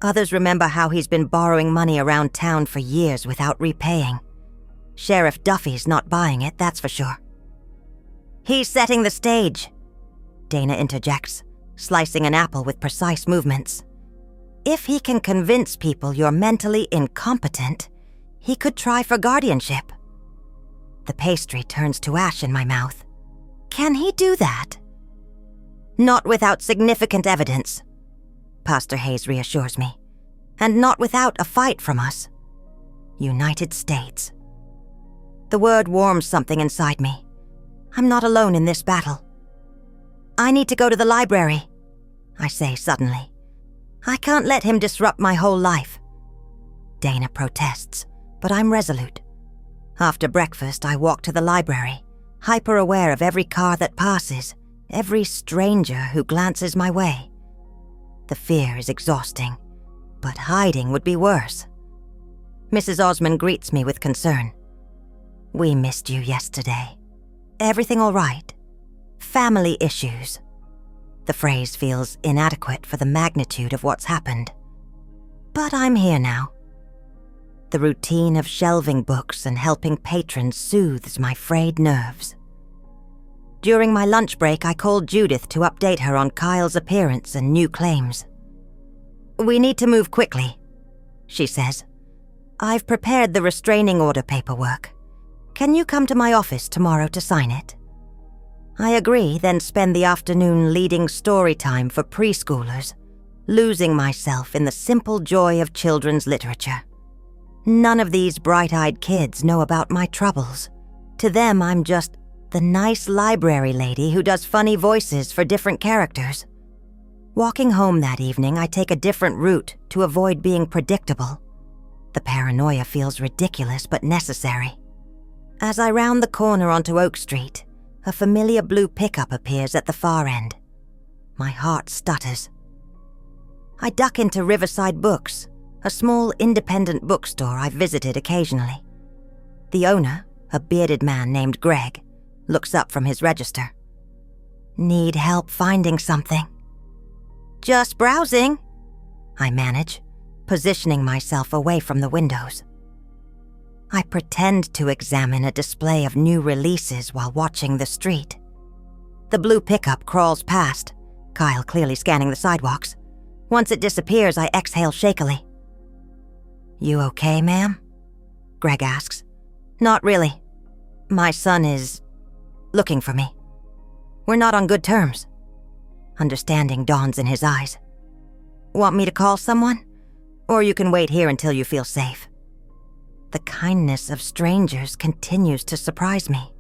Others remember how he's been borrowing money around town for years without repaying. Sheriff Duffy's not buying it, that's for sure. He's setting the stage, Dana interjects, slicing an apple with precise movements. If he can convince people you're mentally incompetent, he could try for guardianship. The pastry turns to ash in my mouth. Can he do that? Not without significant evidence, Pastor Hayes reassures me, and not without a fight from us. United States. The word warms something inside me. I'm not alone in this battle. I need to go to the library, I say suddenly. I can't let him disrupt my whole life. Dana protests, but I'm resolute. After breakfast, I walk to the library, hyper-aware of every car that passes, every stranger who glances my way. The fear is exhausting, but hiding would be worse. Mrs. Osmond greets me with concern. We missed you yesterday. Everything all right? Family issues. The phrase feels inadequate for the magnitude of what's happened. But I'm here now. The routine of shelving books and helping patrons soothes my frayed nerves. During my lunch break, I called Judith to update her on Kyle's appearance and new claims. We need to move quickly, she says. I've prepared the restraining order paperwork. Can you come to my office tomorrow to sign it? I agree, then spend the afternoon leading story time for preschoolers, losing myself in the simple joy of children's literature. None of these bright-eyed kids know about my troubles. To them, I'm just the nice library lady who does funny voices for different characters. Walking home that evening, I take a different route to avoid being predictable. The paranoia feels ridiculous but necessary. As I round the corner onto Oak Street, a familiar blue pickup appears at the far end. My heart stutters. I duck into Riverside Books, a small independent bookstore I've visited occasionally. The owner, a bearded man named Greg, looks up from his register. Need help finding something? Just browsing, I manage, positioning myself away from the windows. I pretend to examine a display of new releases while watching the street. The blue pickup crawls past, Kyle clearly scanning the sidewalks. Once it disappears, I exhale shakily. You okay, ma'am? Greg asks. Not really. My son is looking for me. We're not on good terms. Understanding dawns in his eyes. Want me to call someone? Or you can wait here until you feel safe. The kindness of strangers continues to surprise me.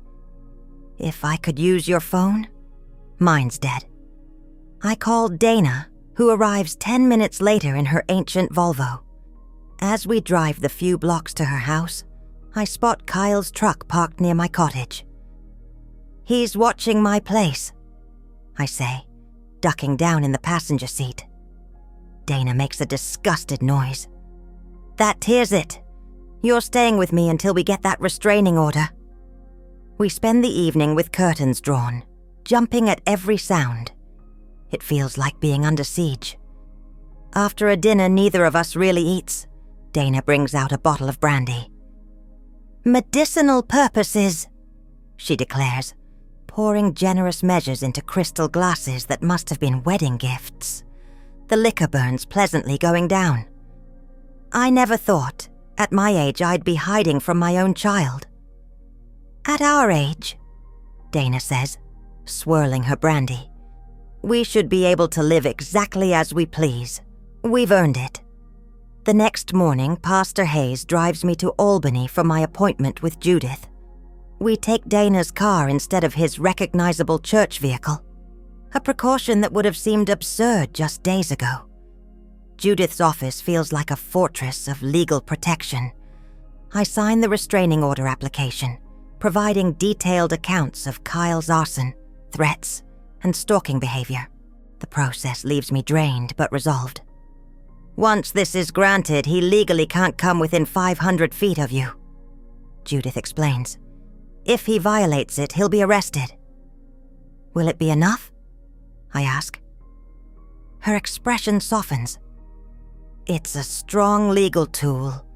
If I could use your phone? Mine's dead. I call Dana, who arrives 10 minutes later in her ancient Volvo. As we drive the few blocks to her house, I spot Kyle's truck parked near my cottage. He's watching my place, I say, ducking down in the passenger seat. Dana makes a disgusted noise. That tears it. You're staying with me until we get that restraining order. We spend the evening with curtains drawn, jumping at every sound. It feels like being under siege. After a dinner neither of us really eats, Dana brings out a bottle of brandy. "Medicinal purposes," she declares, pouring generous measures into crystal glasses that must have been wedding gifts. The liquor burns pleasantly going down. "I never thought, at my age, I'd be hiding from my own child." "At our age," Dana says, swirling her brandy, "we should be able to live exactly as we please. We've earned it." The next morning, Pastor Hayes drives me to Albany for my appointment with Judith. We take Dana's car instead of his recognizable church vehicle, a precaution that would have seemed absurd just days ago. Judith's office feels like a fortress of legal protection. I sign the restraining order application, providing detailed accounts of Kyle's arson, threats, and stalking behavior. The process leaves me drained but resolved. "Once this is granted, he legally can't come within 500 feet of you," Judith explains. "If he violates it, he'll be arrested." "Will it be enough?" I ask. Her expression softens. "It's a strong legal tool,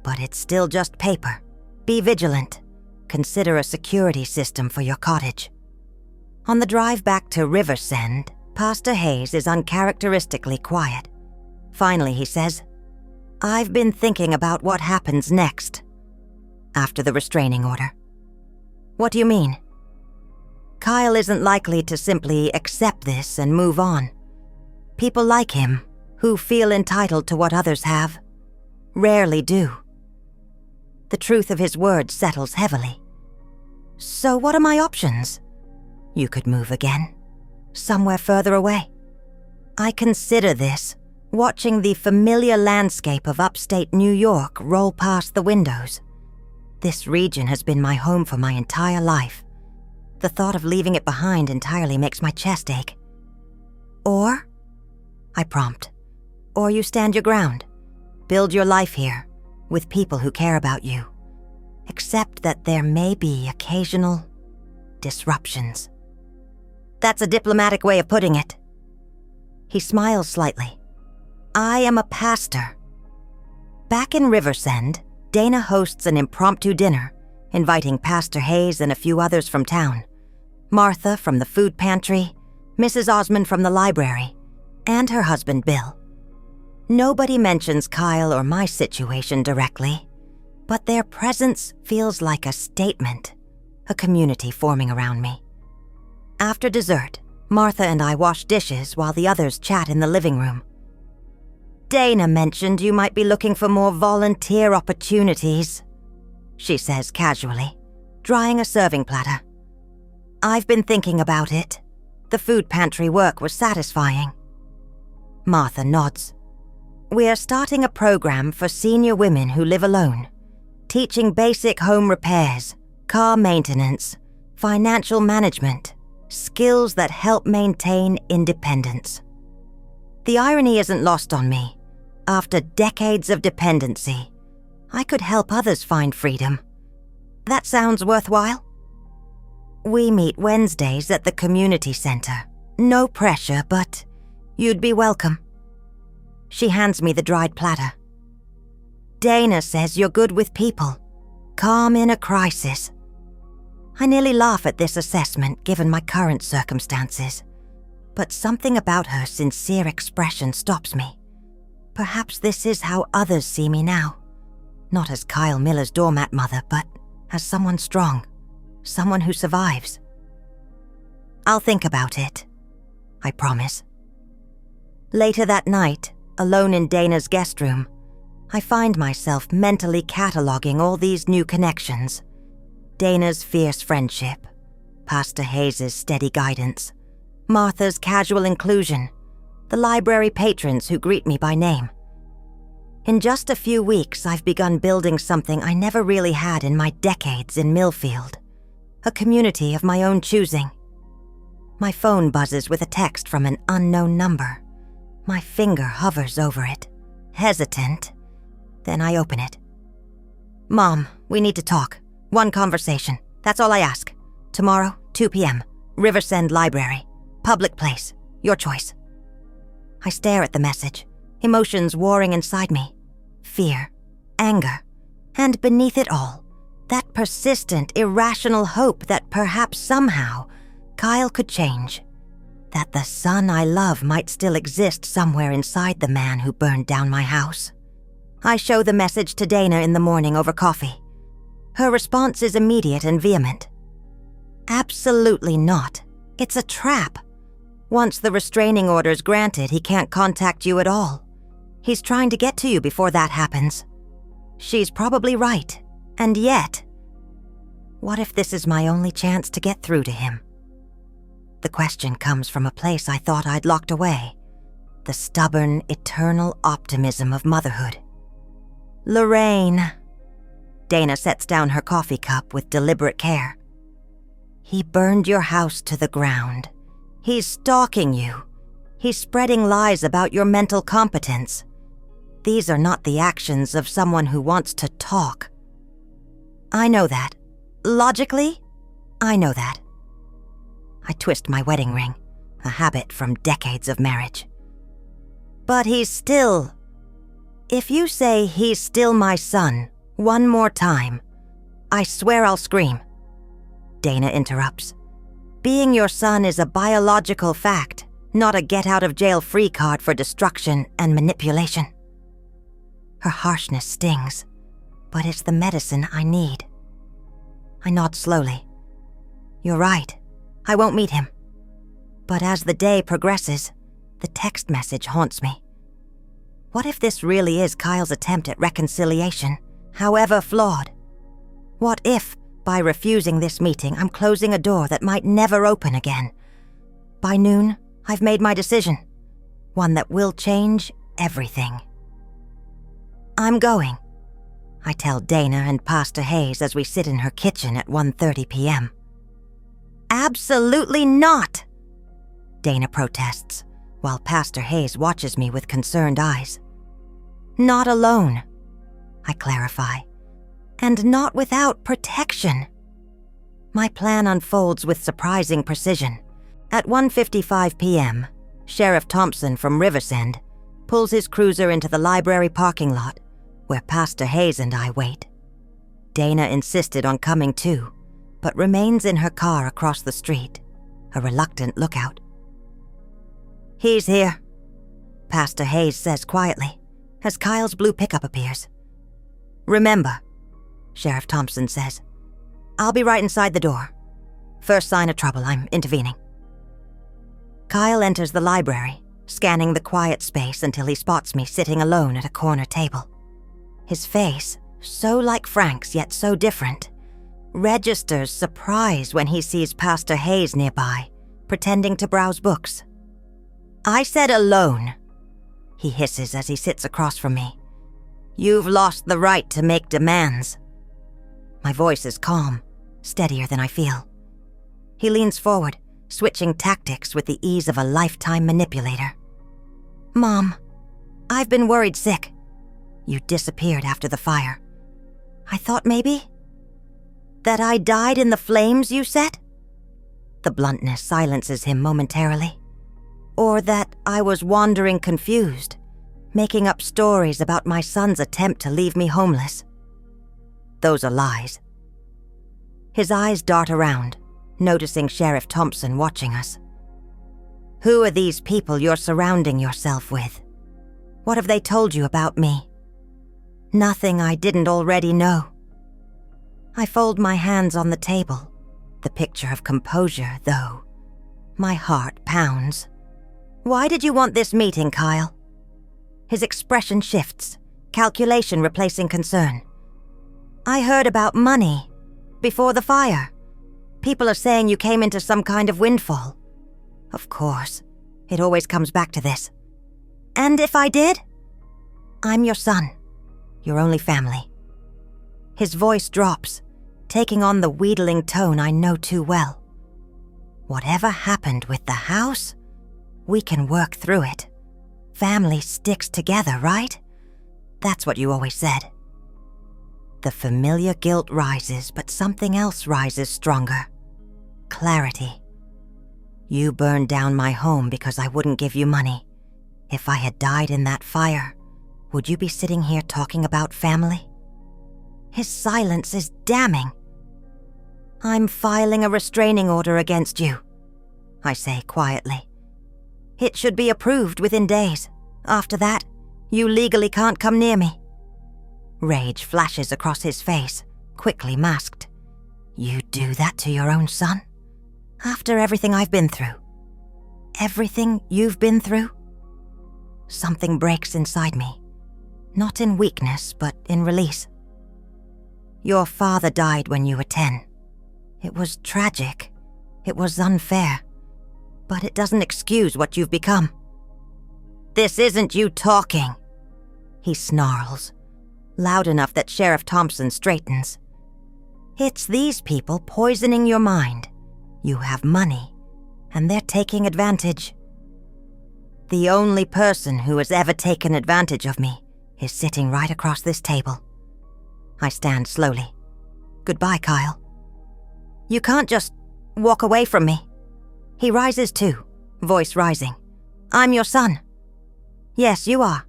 but it's still just paper. Be vigilant. Consider a security system for your cottage." On the drive back to Riversend, Pastor Hayes is uncharacteristically quiet. Finally, he says, "I've been thinking about what happens next, after the restraining order." "What do you mean?" "Kyle isn't likely to simply accept this and move on. People like him, who feel entitled to what others have, rarely do." The truth of his words settles heavily. "So what are my options?" "You could move again, somewhere further away." I consider this, watching the familiar landscape of upstate New York roll past the windows. This region has been my home for my entire life. The thought of leaving it behind entirely makes my chest ache. "Or?" I prompt. "Or you stand your ground. Build your life here, with people who care about you. Except that there may be occasional disruptions." "That's a diplomatic way of putting it." He smiles slightly. "I am a pastor." Back in Riversend, Dana hosts an impromptu dinner, inviting Pastor Hayes and a few others from town. Martha from the food pantry, Mrs. Osmond from the library, and her husband Bill. Nobody mentions Kyle or my situation directly, but their presence feels like a statement, a community forming around me. After dessert, Martha and I wash dishes while the others chat in the living room. "Dana mentioned you might be looking for more volunteer opportunities," she says casually, drying a serving platter. "I've been thinking about it. The food pantry work was satisfying." Martha nods. "We're starting a program for senior women who live alone, teaching basic home repairs, car maintenance, financial management, skills that help maintain independence." The irony isn't lost on me. After decades of dependency, I could help others find freedom. That sounds worthwhile? "We meet Wednesdays at the community center. No pressure, but you'd be welcome." She hands me the dried platter. "Dana says you're good with people, calm in a crisis." I nearly laugh at this assessment given my current circumstances, but something about her sincere expression stops me. Perhaps this is how others see me now, not as Kyle Miller's doormat mother, but as someone strong, someone who survives. "I'll think about it," I promise. Later that night, alone in Dana's guest room, I find myself mentally cataloging all these new connections. Dana's fierce friendship, Pastor Hayes' steady guidance, Martha's casual inclusion, the library patrons who greet me by name. In just a few weeks, I've begun building something I never really had in my decades in Millfield, a community of my own choosing. My phone buzzes with a text from an unknown number. My finger hovers over it, hesitant. Then I open it. "Mom, we need to talk. One conversation. That's all I ask. Tomorrow, 2 p.m., Riversend Library. Public place. Your choice." I stare at the message, emotions warring inside me. Fear, anger, and beneath it all, that persistent, irrational hope that perhaps somehow Kyle could change. That the son I love might still exist somewhere inside the man who burned down my house. I show the message to Dana in the morning over coffee. Her response is immediate and vehement. Absolutely not. It's a trap. Once the restraining order's granted, he can't contact you at all. He's trying to get to you before that happens. She's probably right. And yet, what if this is my only chance to get through to him? The question comes from a place I thought I'd locked away. The stubborn, eternal optimism of motherhood. Lorraine. Dana sets down her coffee cup with deliberate care. He burned your house to the ground. He's stalking you. He's spreading lies about your mental competence. These are not the actions of someone who wants to talk. I know that. Logically, I know that. I twist my wedding ring, a habit from decades of marriage. But he's still... If you say he's still my son one more time, I swear I'll scream. Dana interrupts. Being your son is a biological fact, not a get-out-of-jail-free card for destruction and manipulation. Her harshness stings, but it's the medicine I need. I nod slowly. You're right. I won't meet him. But as the day progresses, the text message haunts me. What if this really is Kyle's attempt at reconciliation, however flawed? What if, by refusing this meeting, I'm closing a door that might never open again? By noon, I've made my decision, one that will change everything. I'm going, I tell Dana and Pastor Hayes as we sit in her kitchen at 1:30 p.m. Absolutely not! Dana protests, while Pastor Hayes watches me with concerned eyes. Not alone, I clarify, and not without protection. My plan unfolds with surprising precision. At 1:55 p.m., Sheriff Thompson from Riversend pulls his cruiser into the library parking lot, where Pastor Hayes and I wait. Dana insisted on coming too, but remains in her car across the street, a reluctant lookout. He's here, Pastor Hayes says quietly, as Kyle's blue pickup appears. Remember, Sheriff Thompson says, I'll be right inside the door. First sign of trouble, I'm intervening. Kyle enters the library, scanning the quiet space until he spots me sitting alone at a corner table. His face, so like Frank's yet so different, registers surprise when he sees Pastor Hayes nearby, pretending to browse books. I said alone, he hisses as he sits across from me. You've lost the right to make demands. My voice is calm, steadier than I feel. He leans forward, switching tactics with the ease of a lifetime manipulator. Mom, I've been worried sick. You disappeared after the fire. I thought maybe... that I died in the flames you set? The bluntness silences him momentarily. Or that I was wandering confused, making up stories about my son's attempt to leave me homeless. Those are lies. His eyes dart around, noticing Sheriff Thompson watching us. Who are these people you're surrounding yourself with? What have they told you about me? Nothing I didn't already know. I fold my hands on the table, the picture of composure, though. My heart pounds. Why did you want this meeting, Kyle? His expression shifts, calculation replacing concern. I heard about money before the fire. People are saying you came into some kind of windfall. Of course, it always comes back to this. And if I did? I'm your son, your only family. His voice drops, taking on the wheedling tone I know too well. Whatever happened with the house, we can work through it. Family sticks together, right? That's what you always said. The familiar guilt rises, but something else rises stronger. Clarity. You burned down my home because I wouldn't give you money. If I had died in that fire, would you be sitting here talking about family? His silence is damning. I'm filing a restraining order against you, I say quietly. It should be approved within days. After that, you legally can't come near me. Rage flashes across his face, quickly masked. You do that to your own son? After everything I've been through? Everything you've been through? Something breaks inside me. Not in weakness, but in release. Your father died when you were 10. It was tragic. It was unfair. But it doesn't excuse what you've become. This isn't you talking, he snarls, loud enough that Sheriff Thompson straightens. It's these people poisoning your mind. You have money, and they're taking advantage. The only person who has ever taken advantage of me is sitting right across this table. I stand slowly. Goodbye, Kyle. You can't just walk away from me. He rises too, voice rising. I'm your son. Yes, you are.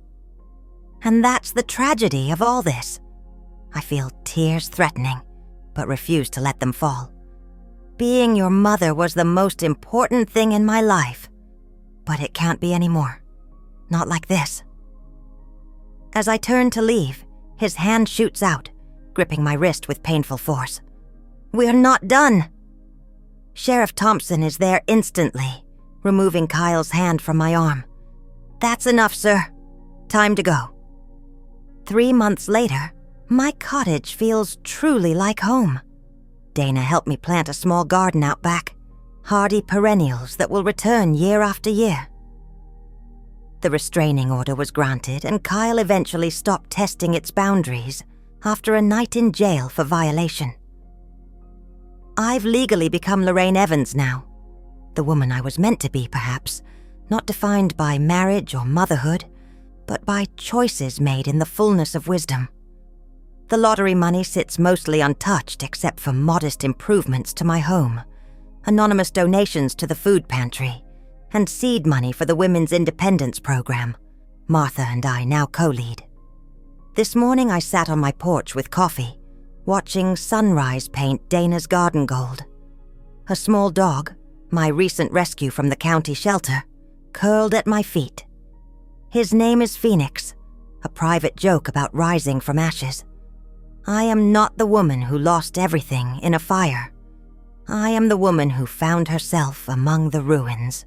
And that's the tragedy of all this. I feel tears threatening, but refuse to let them fall. Being your mother was the most important thing in my life, but it can't be anymore. Not like this. As I turn to leave, his hand shoots out, gripping my wrist with painful force. We're not done. Sheriff Thompson is there instantly, removing Kyle's hand from my arm. That's enough, sir. Time to go. 3 months later, my cottage feels truly like home. Dana helped me plant a small garden out back, hardy perennials that will return year after year. The restraining order was granted, and Kyle eventually stopped testing its boundaries after a night in jail for violation. I've legally become Lorraine Evans now, the woman I was meant to be, perhaps, not defined by marriage or motherhood, but by choices made in the fullness of wisdom. The lottery money sits mostly untouched except for modest improvements to my home, anonymous donations to the food pantry, and seed money for the Women's Independence Program Martha and I now co-lead. This morning I sat on my porch with coffee, watching sunrise paint Dana's garden gold. A small dog, my recent rescue from the county shelter, curled at my feet. His name is Phoenix, a private joke about rising from ashes. I am not the woman who lost everything in a fire. I am the woman who found herself among the ruins.